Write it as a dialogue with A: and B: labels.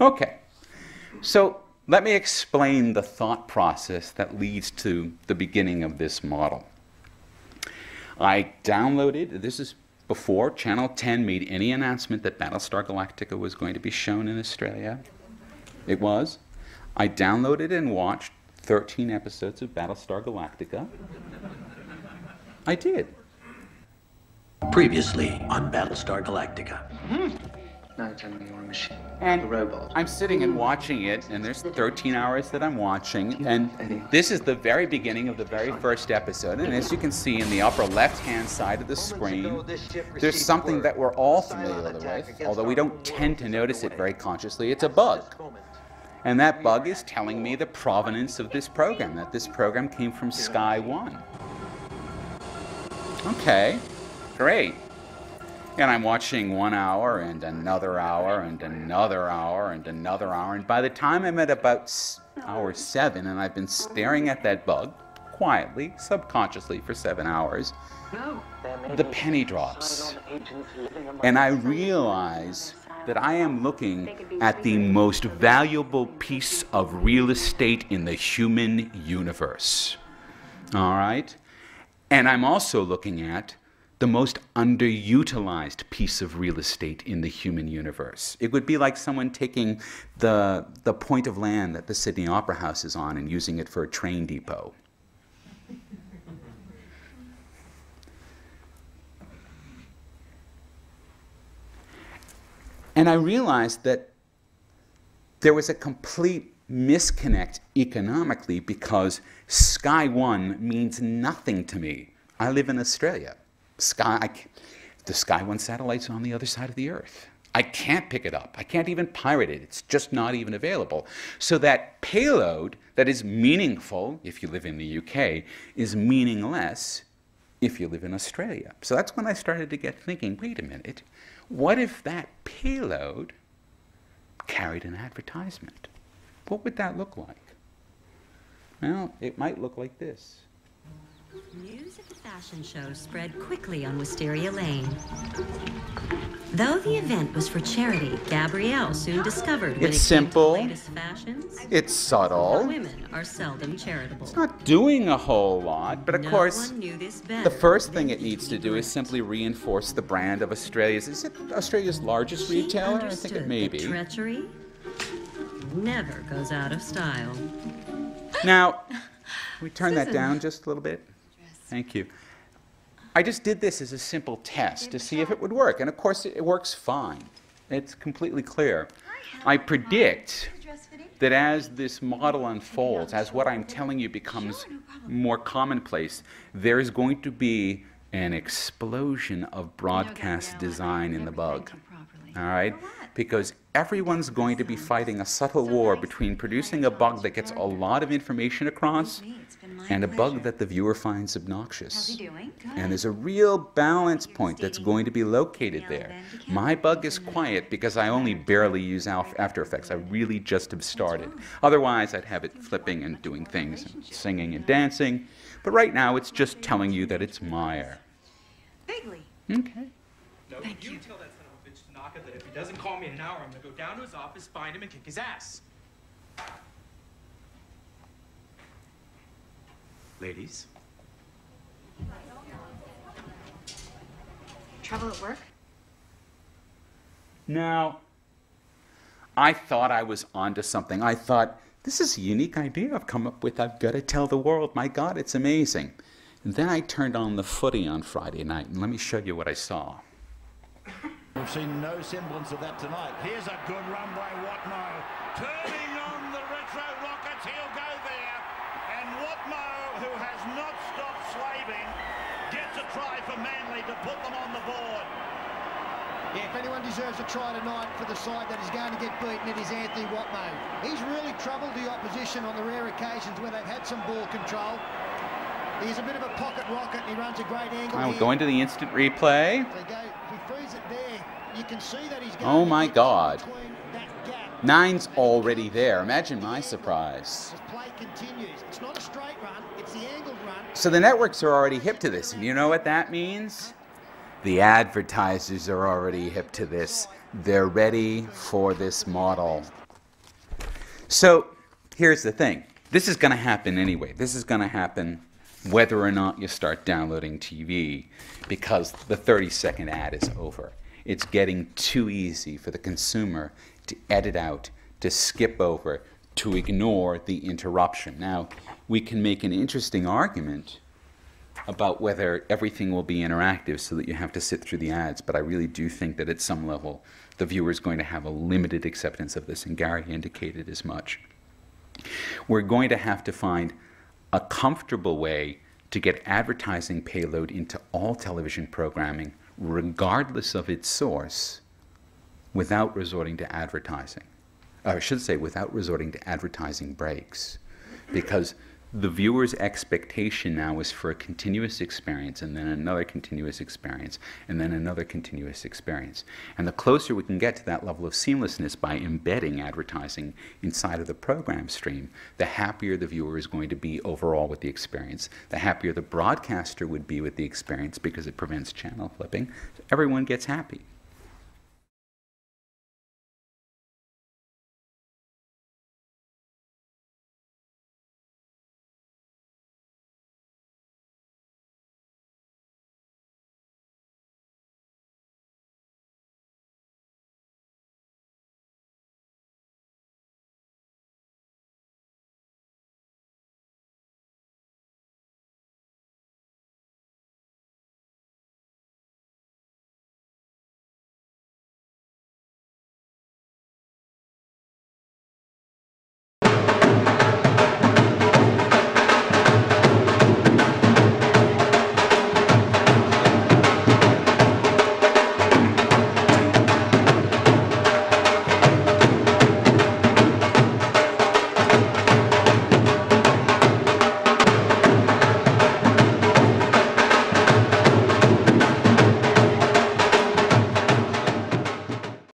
A: Okay, so let me explain the thought process that leads to the beginning of this model. I downloaded, this is before Channel 10 made any announcement that Battlestar Galactica was going to be shown in Australia. It was. I downloaded and watched 13 episodes of Battlestar Galactica. I did.
B: Previously on Battlestar Galactica.
C: Now tell me you're a machine.
A: And
C: a robot.
A: I'm sitting and watching it, and there's 13 hours that I'm watching, and this is the very beginning of the very first episode, and as you can see in the upper left-hand side of the screen, there's something that we're all familiar with, although we don't tend to notice it very consciously. It's a bug. And that bug is telling me the provenance of this program, that this program came from Sky One. Okay, great. And I'm watching 1 hour and another hour and another hour and another hour. And by the time I'm at about hour 7 and I've been staring at that bug quietly, subconsciously for 7 hours, the penny drops. And I realize that I am looking at the most valuable piece of real estate in the human universe. All right? And I'm also looking at the most underutilized piece of real estate in the human universe. It would be like someone taking the point of land that the Sydney Opera House is on and using it for a train depot. And I realized that there was a complete misconnect economically because Sky One means nothing to me. I live in Australia. The Sky One satellite's on the other side of the Earth. I can't pick it up. I can't even pirate it. It's just not even available. So that payload that is meaningful if you live in the UK is meaningless if you live in Australia. So that's when I started to get thinking, wait a minute, what if that payload carried an advertisement? What would that look like? Well, it might look like this.
D: News of the fashion show spread quickly on Wisteria Lane. Though the event was for charity, Gabrielle soon discovered when
A: It's
D: it
A: simple.
D: came to latest fashions,
A: It's subtle.
D: women are seldom charitable.
A: It's not doing a whole lot, but of course,
D: one knew this better
A: the first thing
D: than
A: it needs to
D: Vicky
A: do is
D: Brent.
A: simply reinforce the brand of Australia's. Is it Australia's largest
D: She
A: retailer? I think
D: understood
A: it may
D: that
A: be.
D: treachery never goes out of style.
A: Now, can we turn that down just a little bit? Thank you. I just did this as a simple test to see if it would work, and of course it works fine. It's completely clear. I predict that as this model unfolds, as what I'm telling you becomes more commonplace, there is going to be an explosion of broadcast design in the bug. All right? Because everyone's going to be fighting a subtle war between producing a bug that gets a lot of information across and a bug that the viewer finds obnoxious. And there's a real balance point that's going to be located there. My bug is quiet because I only barely use After Effects. I really just have started. Otherwise, I'd have it flipping and doing things, and singing and dancing. But right now, it's just telling you that it's Meyer.
E: Bigly.
A: Okay.
F: No,
E: Thank you.
F: tell that son of a bitch Tanaka that if he doesn't call me in an hour, I'm gonna go down to his office, find him, and kick his ass. Ladies.
E: Trouble at work?
A: Now, I thought I was onto something. I thought, this is a unique idea I've come up with. I've got to tell the world. My God, it's amazing. And then I turned on the footy on Friday night, and let me show you what I saw.
G: We've seen no semblance of that tonight. Here's a good run by Watmo. Turning on the retro rockets, he'll go there. And Watmo, who has not stopped slaving, gets a try for Manly to put them on the board.
H: Yeah, if anyone deserves a try tonight for the side that is going to get beaten, it is Anthony Watmo. He's really troubled the opposition on the rare occasions when they've had some ball control. He's a bit of a pocket rocket, and he runs a great angle.
A: I'll go into the instant replay.
H: If he frees it there, you can see that he's going
A: Oh my God.
H: between that gap.
A: 9's already there. Imagine my surprise.
H: This play continues. It's not a straight run, it's the angled run.
A: So the networks are already hip to this, and you know what that means? The advertisers are already hip to this. They're ready for this model. So here's the thing. This is going to happen anyway. This is going to happen whether or not you start downloading TV, because the 30-second ad is over. It's getting too easy for the consumer to edit out, to skip over, to ignore the interruption. Now, we can make an interesting argument about whether everything will be interactive so that you have to sit through the ads, but I really do think that at some level the viewer is going to have a limited acceptance of this, and Gary indicated as much. We're going to have to find a comfortable way to get advertising payload into all television programming, regardless of its source, without resorting to advertising. Or I should say, without resorting to advertising breaks. Because the viewer's expectation now is for a continuous experience, and then another continuous experience, and then another continuous experience. And the closer we can get to that level of seamlessness by embedding advertising inside of the program stream, the happier the viewer is going to be overall with the experience, the happier the broadcaster would be with the experience, because it prevents channel flipping. So everyone gets happy.